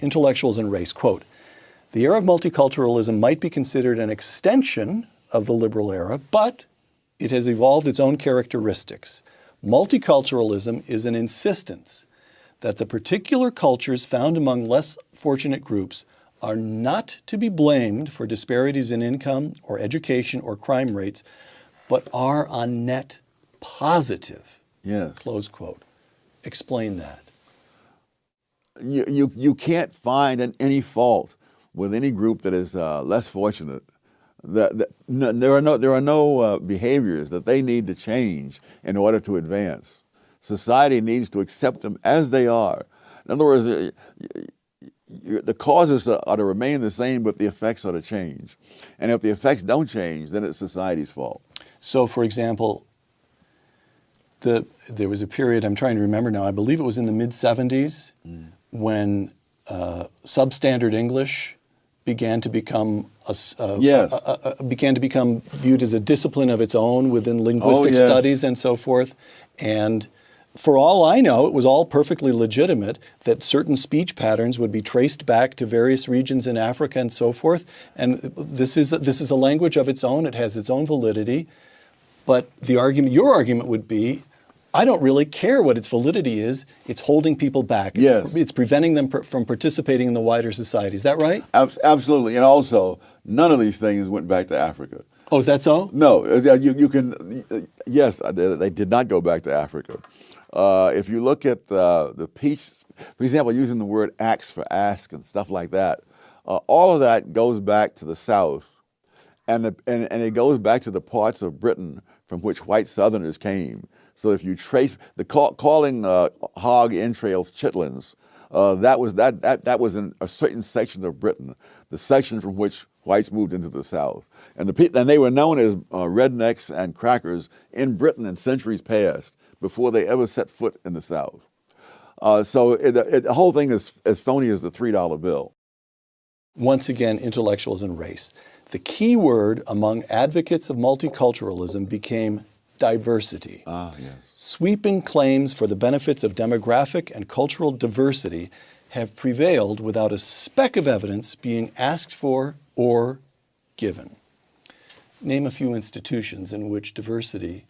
Intellectuals and Race, quote, "The era of multiculturalism might be considered an extension of the liberal era, but it has evolved its own characteristics. Multiculturalism is an insistence that the particular cultures found among less fortunate groups are not to be blamed for disparities in income or education or crime rates, but are on net positive." Yes. Close quote. Explain that. You can't find any fault with any group that is less fortunate. There are no behaviors that they need to change in order to advance. Society needs to accept them as they are. In other words, the causes are to remain the same, but the effects are to change. And if the effects don't change, then it's society's fault. So, for example, there was a period, I'm trying to remember now, I believe it was in the mid-70s, when substandard English began to become viewed as a discipline of its own within linguistic studies and so forth. And for all I know, it was all perfectly legitimate that certain speech patterns would be traced back to various regions in Africa and so forth. And this is a language of its own. It has its own validity. But your argument would be, I don't really care what its validity is. It's holding people back. It's preventing them from participating in the wider society. Is that right? Absolutely. And also, none of these things went back to Africa. Oh, is that so? No. You can, yes, they did not go back to Africa. If you look at the peach, for example, using the word axe for ask and stuff like that, all of that goes back to the South. And it goes back to the parts of Britain from which white Southerners came. So if you trace calling hog entrails chitlins, that was in a certain section of Britain, the section from which whites moved into the South, and they were known as rednecks and crackers in Britain in centuries past before they ever set foot in the South. So the whole thing is as phony as the $3 bill. Once again, intellectuals and race. The key word among advocates of multiculturalism became diversity. Yes. Sweeping claims for the benefits of demographic and cultural diversity have prevailed without a speck of evidence being asked for or given. Name a few institutions in which diversity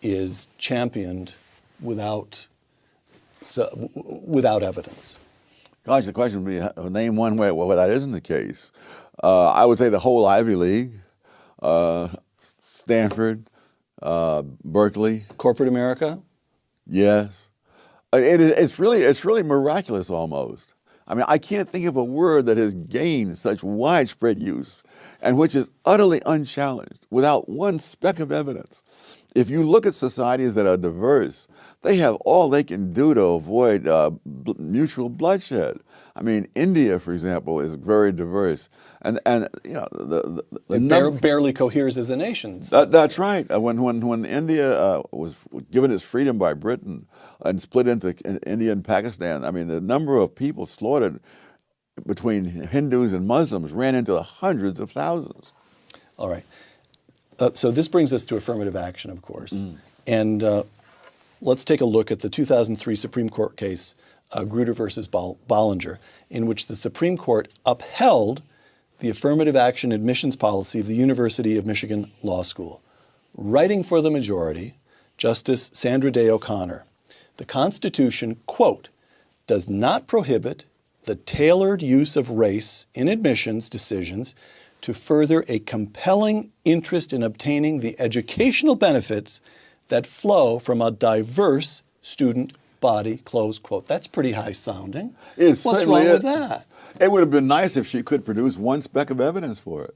is championed without evidence. Gosh, the question would be, name one where that isn't the case. I would say the whole Ivy League, Stanford, Berkeley. Corporate America? Yes. It's really miraculous almost. I mean, I can't think of a word that has gained such widespread use and which is utterly unchallenged without one speck of evidence. If you look at societies that are diverse, they have all they can do to avoid mutual bloodshed. I mean, India, for example, is very diverse, and you know it barely coheres as a nation. That's right. When India was given its freedom by Britain and split into India and Pakistan, I mean, the number of people slaughtered between Hindus and Muslims ran into the hundreds of thousands. All right. So this brings us to affirmative action, of course, and let's take a look at the 2003 Supreme Court case, Grutter versus Bollinger, in which the Supreme Court upheld the affirmative action admissions policy of the University of Michigan Law School. Writing for the majority, Justice Sandra Day O'Connor, the Constitution, quote, does not prohibit the tailored use of race in admissions decisions to further a compelling interest in obtaining the educational benefits that flow from a diverse student body, close quote. That's pretty high sounding. What's wrong with that? It would have been nice if she could produce one speck of evidence for it.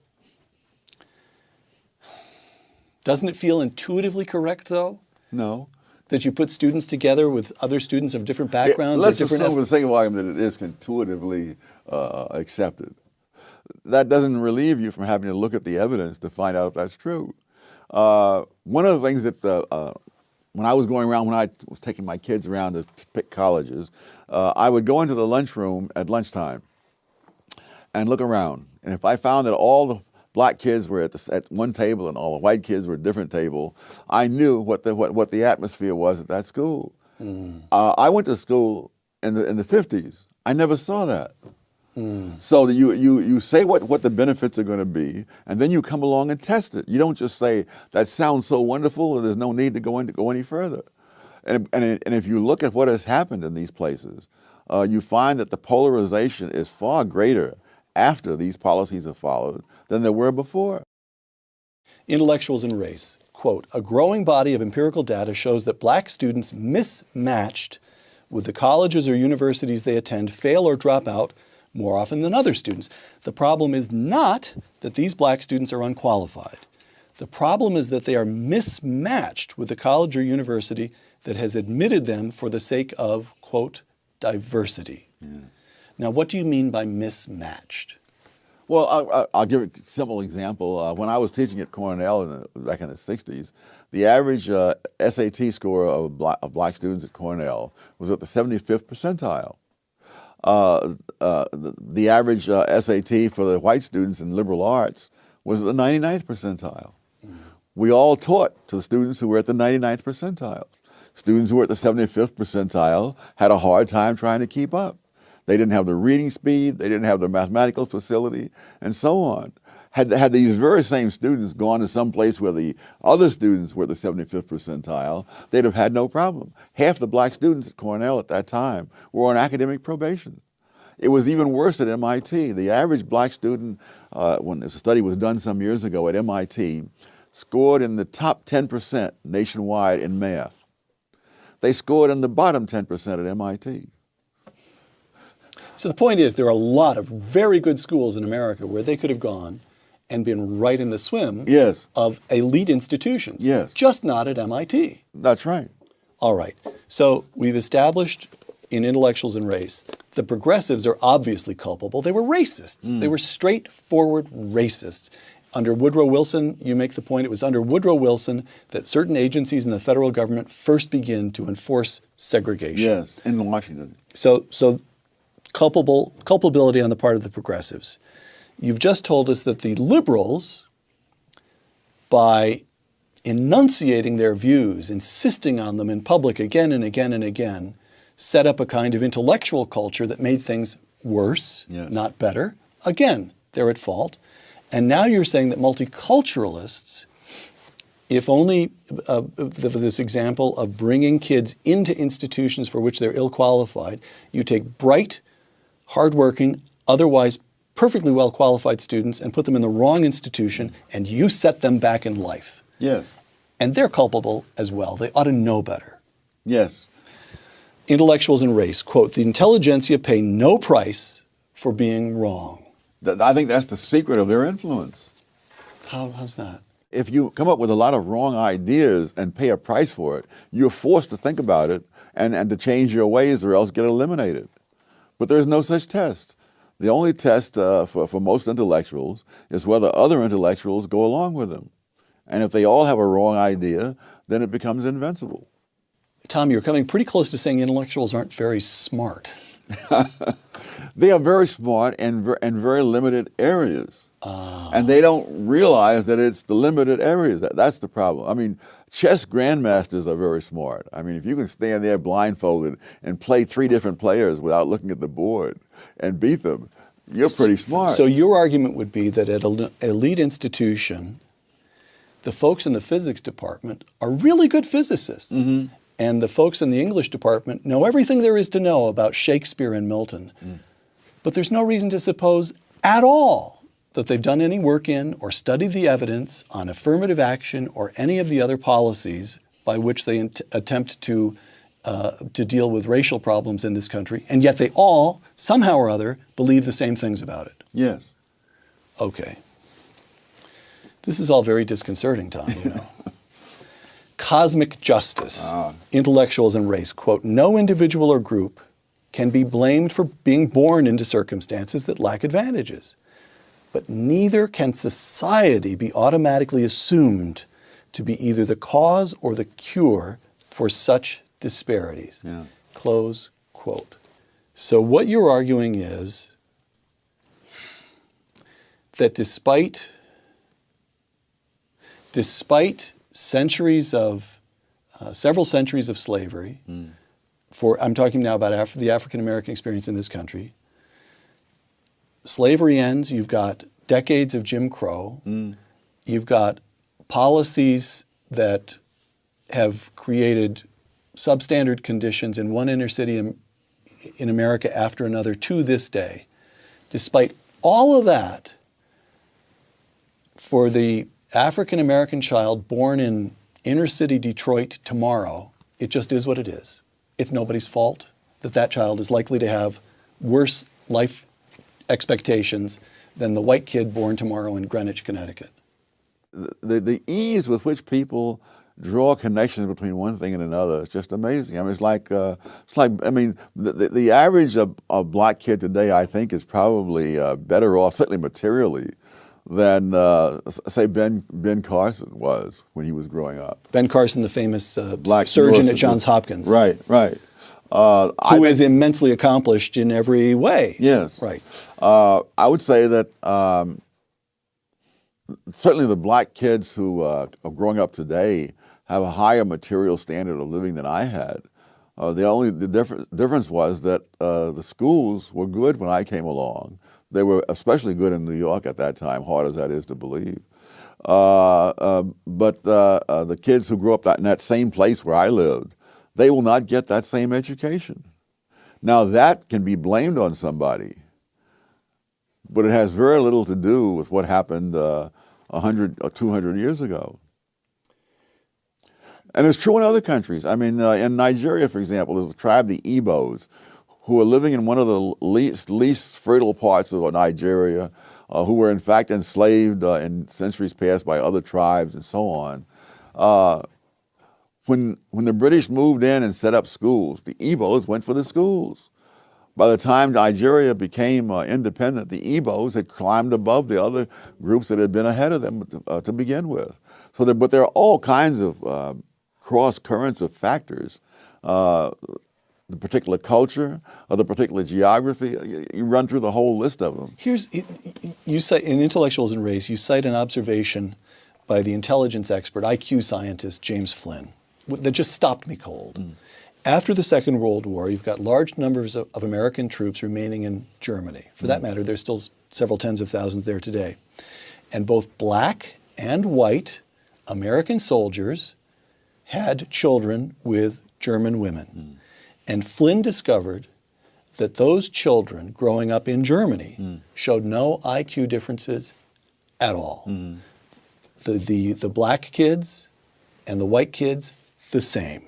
Doesn't it feel intuitively correct, though? No. That you put students together with other students of different backgrounds? Let's assume for the sake of argument that it is intuitively accepted. That doesn't relieve you from having to look at the evidence to find out if that's true. One of the things that when I was going around, when I was taking my kids around to pick colleges, I would go into the lunchroom at lunchtime and look around. And if I found that all the black kids were at one table and all the white kids were at a different table, I knew what the atmosphere was at that school. I went to school in the 50s. I never saw that. So that you say what the benefits are going to be, and then you come along and test it. You don't just say, that sounds so wonderful and there's no need to go any further. And if you look at what has happened in these places, you find that the polarization is far greater after these policies are followed than there were before. Intellectuals and race. Quote, a growing body of empirical data shows that black students mismatched with the colleges or universities they attend fail or drop out more often than other students. The problem is not that these black students are unqualified. The problem is that they are mismatched with the college or university that has admitted them for the sake of, quote, diversity. Yeah. Now, what do you mean by mismatched? Well, I'll give a simple example. When I was teaching at Cornell back in the 60s, the average SAT score of black students at Cornell was at the 75th percentile. The average SAT for the white students in liberal arts was at the 99th percentile. We all taught to the students who were at the 99th percentile. Students who were at the 75th percentile had a hard time trying to keep up. They didn't have the reading speed, they didn't have the mathematical facility, and so on. Had these very same students gone to some place where the other students were at the 75th percentile, they'd have had no problem. Half the black students at Cornell at that time were on academic probation. It was even worse at MIT. The average black student, when a study was done some years ago at MIT, scored in the top 10% nationwide in math. They scored in the bottom 10% at MIT. So the point is, there are a lot of very good schools in America where they could have gone and been right in the swim yes. of elite institutions, yes. just not at MIT. That's right. All right. So we've established in Intellectuals and Race, the progressives are obviously culpable. They were racists. They were straightforward racists. Under Woodrow Wilson, you make the point, it was under Woodrow Wilson that certain agencies in the federal government first begin to enforce segregation. Yes, in Washington. So culpability on the part of the progressives. You've just told us that the liberals, by enunciating their views, insisting on them in public again and again and again, set up a kind of intellectual culture that made things worse, yes. not better. Again, they're at fault. And now you're saying that multiculturalists, if only this example of bringing kids into institutions for which they're ill-qualified, you take bright, hardworking, otherwise perfectly well-qualified students and put them in the wrong institution, and you set them back in life. Yes. And they're culpable as well. They ought to know better. Yes. Intellectuals and Race, quote, the intelligentsia pay no price for being wrong. I think that's the secret of their influence. How's that? If you come up with a lot of wrong ideas and pay a price for it, you're forced to think about it and to change your ways or else get eliminated. But there's no such test. The only test for most intellectuals is whether other intellectuals go along with them. And if they all have a wrong idea, then it becomes invincible. Tom, you're coming pretty close to saying intellectuals aren't very smart. They are very smart in very limited areas. And they don't realize that it's the limited areas. That's the problem. I mean, chess grandmasters are very smart. I mean, if you can stand there blindfolded and play 3 different players without looking at the board and beat them, you're pretty smart. So your argument would be that at an elite institution, the folks in the physics department are really good physicists. Mm-hmm. And the folks in the English department know everything there is to know about Shakespeare and Milton. But there's no reason to suppose at all that they've done any work in or studied the evidence on affirmative action or any of the other policies by which they attempt to deal with racial problems in this country. And yet they all, somehow or other, believe the same things about it. Yes. Okay. This is all very disconcerting, Tom, you know. Cosmic justice, intellectuals and race, quote, no individual or group can be blamed for being born into circumstances that lack advantages. But neither can society be automatically assumed to be either the cause or the cure for such disparities. Yeah. Close quote. So what you're arguing is that despite several centuries of slavery, I'm talking now about the African American experience in this country, slavery ends, you've got decades of Jim Crow. You've got policies that have created substandard conditions in one inner city in America after another to this day. Despite all of that, for the African American child born in inner city Detroit tomorrow, it just is what it is. It's nobody's fault that that child is likely to have worse life expectations than the white kid born tomorrow in Greenwich, Connecticut. The ease with which people draw connections between one thing and another is just amazing. I mean, it's like I mean, the average of black kid today, I think, is probably better off, certainly materially, than say Ben Carson was when he was growing up. Ben Carson, the famous Black surgeon at Johns Hopkins, right. who is immensely accomplished in every way. Yes, right. I would say that certainly the black kids who are growing up today have a higher material standard of living than I had. The difference was that the schools were good when I came along. They were especially good in New York at that time, hard as that is to believe. But the kids who grew up in that same place where I lived, they will not get that same education. Now that can be blamed on somebody, but it has very little to do with what happened 100 or 200 years ago. And it's true in other countries. I mean, in Nigeria, for example, there's a tribe, the Igbos, who are living in one of the least fertile parts of Nigeria, who were in fact enslaved in centuries past by other tribes and so on. When the British moved in and set up schools, the Igbos went for the schools. By the time Nigeria became independent, the Igbos had climbed above the other groups that had been ahead of them to begin with. So, but there are all kinds of cross currents of factors. The particular culture, or the particular geography, you run through the whole list of them. You cite, in Intellectuals and Race, you cite an observation by the intelligence expert, IQ scientist James Flynn, that just stopped me cold. After the Second World War, you've got large numbers of American troops remaining in Germany. For that matter, there's still several tens of thousands there today. And both black and white American soldiers had children with German women. And Flynn discovered that those children growing up in Germany showed no IQ differences at all. The black kids and the white kids, the same.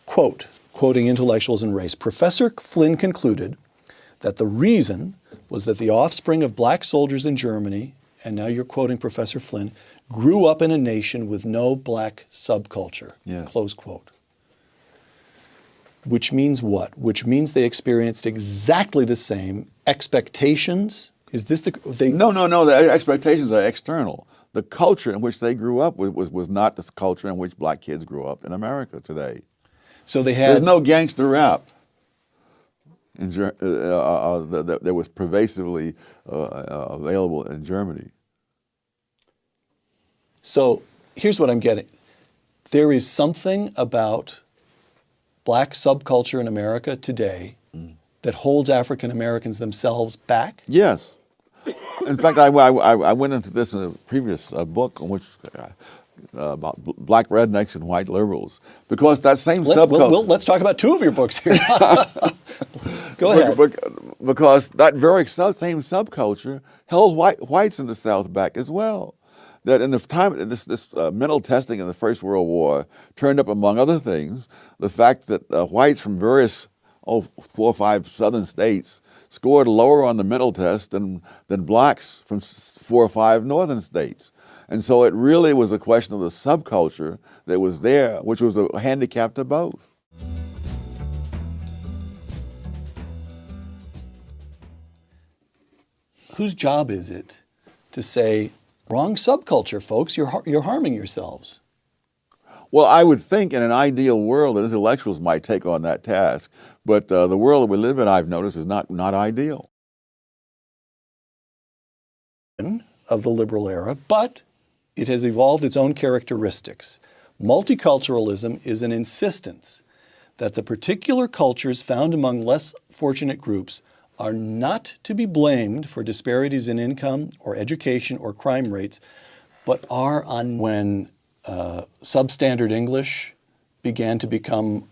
Quoting Intellectuals and Race, Professor Flynn concluded that the reason was that the offspring of black soldiers in Germany, and now you're quoting Professor Flynn, grew up in a nation with no black subculture, close quote. Which means what? Which means they experienced exactly the same expectations. Is this the... No, the expectations are external. The culture in which they grew up was not the culture in which black kids grew up in America today. So they had... There's no gangster rap that was pervasively available in Germany. So here's what I'm getting. There is something about black subculture in America today that holds African Americans themselves back? Yes. In fact, I went into this in a previous book on which about black rednecks and white liberals, because that same subculture. Let's talk about two of your books here. Go ahead. Because that very same subculture held whites in the South back as well. That in the time this mental testing in the First World War turned up, among other things, the fact that whites from various 4 or 5 southern states scored lower on the mental test than blacks from 4 or 5 northern states. And so it really was a question of the subculture that was there, which was a handicap to both. Whose job is it to say, wrong subculture, folks, you're harming yourselves? Well, I would think in an ideal world that intellectuals might take on that task, but the world that we live in, I've noticed, is not ideal. Of the liberal era, but it has evolved its own characteristics. Multiculturalism is an insistence that the particular cultures found among less fortunate groups are not to be blamed for disparities in income or education or crime rates, but are on when substandard English began to become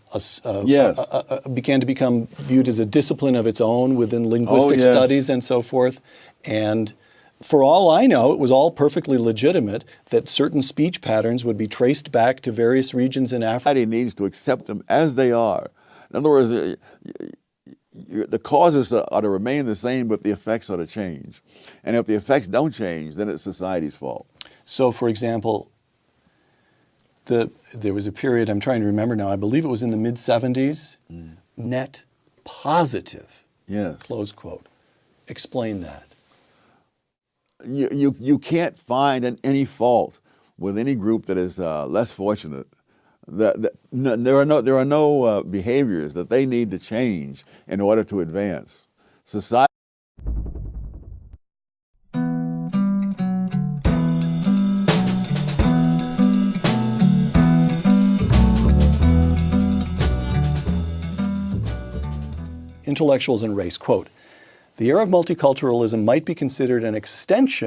viewed as a discipline of its own within linguistic studies and so forth. And for all I know, it was all perfectly legitimate that certain speech patterns would be traced back to various regions in Africa. Society needs to accept them as they are. In other words, the causes are to remain the same, but the effects are to change. And if the effects don't change, then it's society's fault. So, for example, there was a period, I'm trying to remember now, I believe it was in the mid-70s, net positive, close quote. Explain that. You can't find any fault with any group that is less fortunate. There are no behaviors that they need to change in order to advance. Society. Intellectuals and race, quote, "The era of multiculturalism might be considered an extension